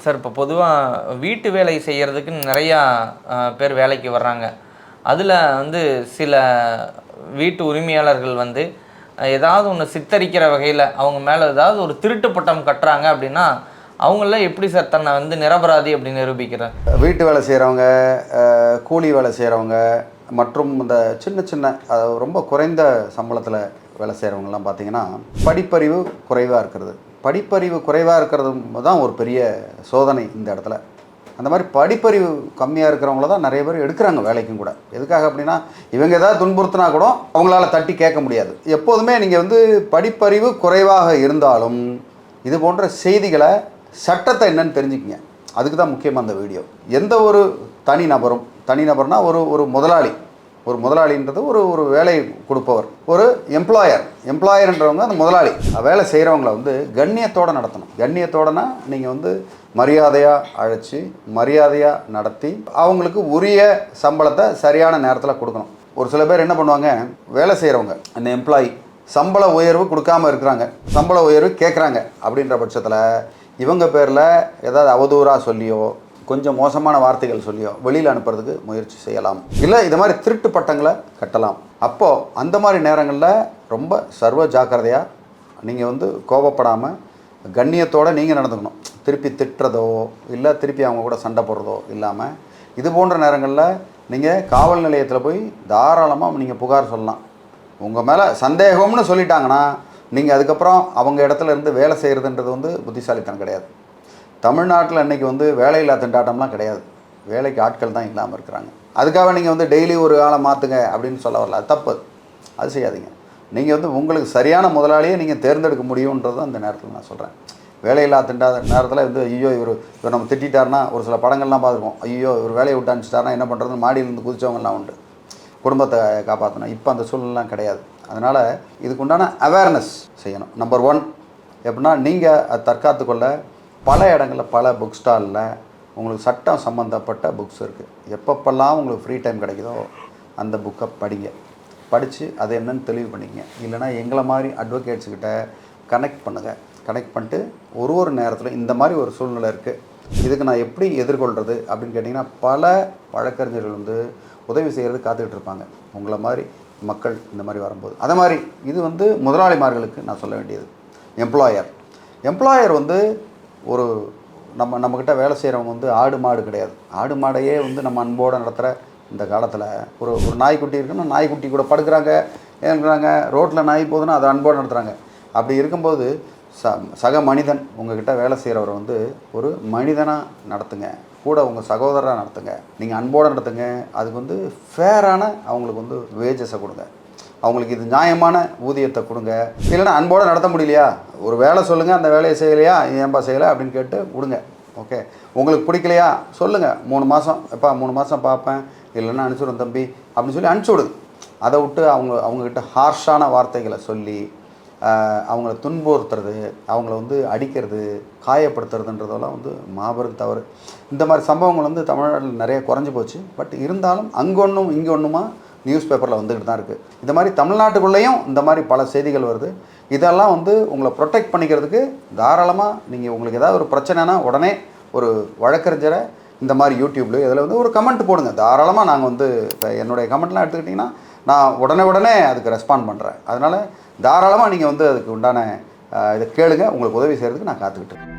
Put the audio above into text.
Sir இப்போ பொதுவாக வீட்டு வேலை செய்கிறதுக்கு நிறையா பேர் வேலைக்கு வர்றாங்க. அதில் வந்து சில வீட்டு உரிமையாளர்கள் வந்து ஏதாவது ஒன்று சித்தரிக்கிற வகையில் அவங்க மேலே ஏதாவது ஒரு திருட்டு பட்டம் கட்டுறாங்க அப்படின்னா அவங்கள எப்படி சார் தன்னை வந்து நிரபராதி அப்படின்னு நிரூபிக்கிறேன்? வீட்டு வேலை செய்கிறவங்க, கூலி வேலை செய்கிறவங்க மற்றும் இந்த சின்ன சின்ன ரொம்ப குறைந்த சம்பளத்தில் வேலை செய்கிறவங்கலாம் பார்த்திங்கன்னா படிப்பறிவு குறைவாக இருக்கிறது. படிப்பறிவு குறைவாக இருக்கிறது தான் ஒரு பெரிய சோதனை இந்த இடத்துல. அந்த மாதிரி படிப்பறிவு கம்மியாக இருக்கிறவங்கள தான் நிறைய பேர் எடுக்கிறாங்க வேலைக்கும் கூட. எதுக்காக அப்படின்னா இவங்க ஏதாவது துன்புறுத்தினா கூட அவங்களால தட்டி கேட்க முடியாது. எப்போதுமே நீங்கள் வந்து படிப்பறிவு குறைவாக இருந்தாலும் இது போன்ற செய்திகளை சட்டத்தை என்னன்னு தெரிஞ்சுக்கிங்க. அதுக்கு தான் முக்கியமாக அந்த வீடியோ. எந்த ஒரு தனிநபர்னால் ஒரு முதலாளின்றது ஒரு வேலை கொடுப்பவர், ஒரு எம்ப்ளாயர்ன்றவங்க அந்த முதலாளி. வேலை செய்கிறவங்கள வந்து கண்ணியத்தோடு நடத்தணும். கண்ணியத்தோடனா நீங்கள் வந்து மரியாதையாக அழைச்சி மரியாதையாக நடத்தி அவங்களுக்கு உரிய சம்பளத்தை சரியான நேரத்தில் கொடுக்கணும். ஒரு சில பேர் என்ன பண்ணுவாங்க, வேலை செய்கிறவங்க அந்த எம்ப்ளாயி சம்பள உயர்வு கொடுக்காமல் இருக்கிறாங்க, சம்பள உயர்வு கேட்குறாங்க. அப்படின்ற பட்சத்தில் இவங்க பேரில் ஏதாவது அவதூறாக சொல்லியோ கொஞ்சம் மோசமான வார்த்தைகள் சொல்லியோ வெளியில் அனுப்புறதுக்கு முயற்சி செய்யலாம். இல்லை இது மாதிரி திருட்டு பட்டங்களை கட்டலாம். அப்போது அந்த மாதிரி நேரங்களில் ரொம்ப சர்வ ஜாக்கிரதையாக நீங்கள் வந்து கோபப்படாமல் கண்ணியத்தோடு நீங்கள் நடந்துக்கணும். திருப்பி திட்டுறதோ இல்லை திருப்பி அவங்க கூட சண்டை போடுறதோ இல்லாமல் இது போன்ற நேரங்களில் நீங்கள் காவல் நிலையத்தில் போய் தாராளமாக நீங்கள் புகார் சொல்லலாம். உங்கள் மேலே சந்தேகம்னு சொல்லிட்டாங்கன்னா நீங்கள் அதுக்கப்புறம் அவங்க இடத்துல இருந்து வேலை செய்கிறதுன்றது வந்து புத்திசாலித்தனம் கிடையாது. தமிழ்நாட்டில் இன்றைக்கி வந்து வேலையில்லா திண்டாட்டம்லாம் கிடையாது. வேலைக்கு ஆட்கள் தான் இல்லாமல் இருக்கிறாங்க. அதுக்காக நீங்கள் வந்து டெய்லி ஒரு ஆளை மாற்றுங்க அப்படின்னு சொல்ல வரல. அது தப்பு. அது செய்யாதீங்க. நீங்கள் வந்து உங்களுக்கு சரியான முதலாளியை நீங்கள் தேர்ந்தெடுக்க முடியுன்றது அந்த நேரத்தில் நான் சொல்கிறேன். வேலையில்லா திண்டாத நேரத்தில் வந்து ஐயோ இவர் நம்ம திட்டார்னா ஒரு சில படங்கள்லாம் பார்த்துருக்கோம். ஐயோ இவர் வேலையை விட்டு அனுப்பிச்சிட்டாருனா என்ன பண்ணுறதுன்னு மாடியிலேருந்து குதிச்சவங்கலாம் உண்டு, குடும்பத்தை காப்பாற்றணும். இப்போ அந்த சூழ்நிலாம் கிடையாது. அதனால் இதுக்குண்டான அவேர்னஸ் செய்யணும். நம்பர் 1 எப்படின்னா நீங்கள் தற்காத்து கொள்ள பல இடங்களில் பல புக் ஸ்டாலில் உங்களுக்கு சட்டம் சம்மந்தப்பட்ட புக்ஸ் இருக்குது. எப்பப்பெல்லாம் உங்களுக்கு ஃப்ரீ டைம் கிடைக்குதோ அந்த புக்கை படிங்க. படித்து அதை என்னென்னு தெளிவு பண்ணிக்கங்க. இல்லைனா எங்களை மாதிரி அட்வொகேட்ஸுக்கிட்ட கனெக்ட் பண்ணுங்கள். கனெக்ட் பண்ணிட்டு ஒரு நேரத்தில் இந்த மாதிரி ஒரு சூழ்நிலை இருக்குது, இதுக்கு நான் எப்படி எதிர்கொள்கிறது அப்படின்னு கேட்டிங்கன்னா பல வழக்கறிஞர்கள் வந்து உதவி செய்கிறது காத்துக்கிட்டு இருப்பாங்க. உங்களை மாதிரி மக்கள் இந்த மாதிரி வரும்போது அதே மாதிரி இது வந்து முதலாளிமார்களுக்கு நான் சொல்ல வேண்டியது. எம்ப்ளாயர் வந்து ஒரு நம்மக்கிட்ட வேலை செய்கிறவங்க வந்து ஆடு மாடு கிடையாது. ஆடு மாடையே வந்து நம்ம அன்போடு நடத்துகிற இந்த காலத்தில் ஒரு நாய்க்குட்டி இருக்குன்னா நாய்க்குட்டி கூட படுக்கிறாங்க, ஏன்றாங்க. ரோட்டில் நாய் போகுதுன்னா அதை அன்போடு நடத்துகிறாங்க. அப்படி இருக்கும்போது சக மனிதன் உங்கள்கிட்ட வேலை செய்கிறவரை வந்து ஒரு மனிதனாக நடத்துங்க. கூட உங்கள் சகோதரராக நடத்துங்க. நீங்கள் அன்போடு நடத்துங்க. அதுக்கு வந்து ஃபேரான அவங்களுக்கு வந்து வேஜஸை கொடுங்க. அவங்களுக்கு இது நியாயமான ஊதியத்தை கொடுங்க. இல்லைன்னா அன்போடு நடத்த முடியலையா ஒரு வேலை சொல்லுங்கள், அந்த வேலையை செய்யலையா ஏன்பா செய்யலை அப்படின்னு கேட்டு விடுங்க. ஓகே, உங்களுக்கு பிடிக்கலையா சொல்லுங்கள். 3 மாதம் எப்பா 3 மாதம் பார்ப்பேன், இல்லைன்னா அனுப்பிச்சுடுவேன் தம்பி அப்படின்னு சொல்லி அனுப்பிச்சி விடுங்க. அதை விட்டு அவங்கக்கிட்ட ஹார்ஷான வார்த்தைகளை சொல்லி அவங்கள துன்புறுத்துறது, அவங்கள வந்து அடிக்கிறது, காயப்படுத்துறதுன்றதெல்லாம் வந்து மாபெரும் தவறு. இந்த மாதிரி சம்பவங்கள் வந்து தமிழ்நாட்டில் நிறைய குறைஞ்சி போச்சு. பட் இருந்தாலும் அங்கே ஒன்றும் இங்கே ஒன்றுமா நியூஸ் பேப்பரில் வந்துக்கிட்டு தான் இருக்குது. இந்த மாதிரி தமிழ்நாட்டுக்குள்ளேயும் இந்த மாதிரி பல செய்திகள் வருது. இதெல்லாம் வந்து உங்களை ப்ரொடெக்ட் பண்ணிக்கிறதுக்கு தாராளமாக நீங்கள் உங்களுக்கு ஏதாவது ஒரு பிரச்சனைனா உடனே ஒரு வழக்கறிஞரை இந்த மாதிரி யூடியூப்லேயோ இதில் வந்து ஒரு கமெண்ட் போடுங்க. தாராளமாக நாங்கள் வந்து இப்போ என்னுடைய கமெண்ட்லாம் எடுத்துக்கிட்டிங்கன்னா நான் உடனே அதுக்கு ரெஸ்பாண்ட் பண்ணுறேன். அதனால் தாராளமாக நீங்கள் வந்து அதுக்கு உண்டான இதை கேளுங்க. உங்களுக்கு உதவி செய்கிறதுக்கு நான் காத்துக்கிட்டு இருக்கேன்.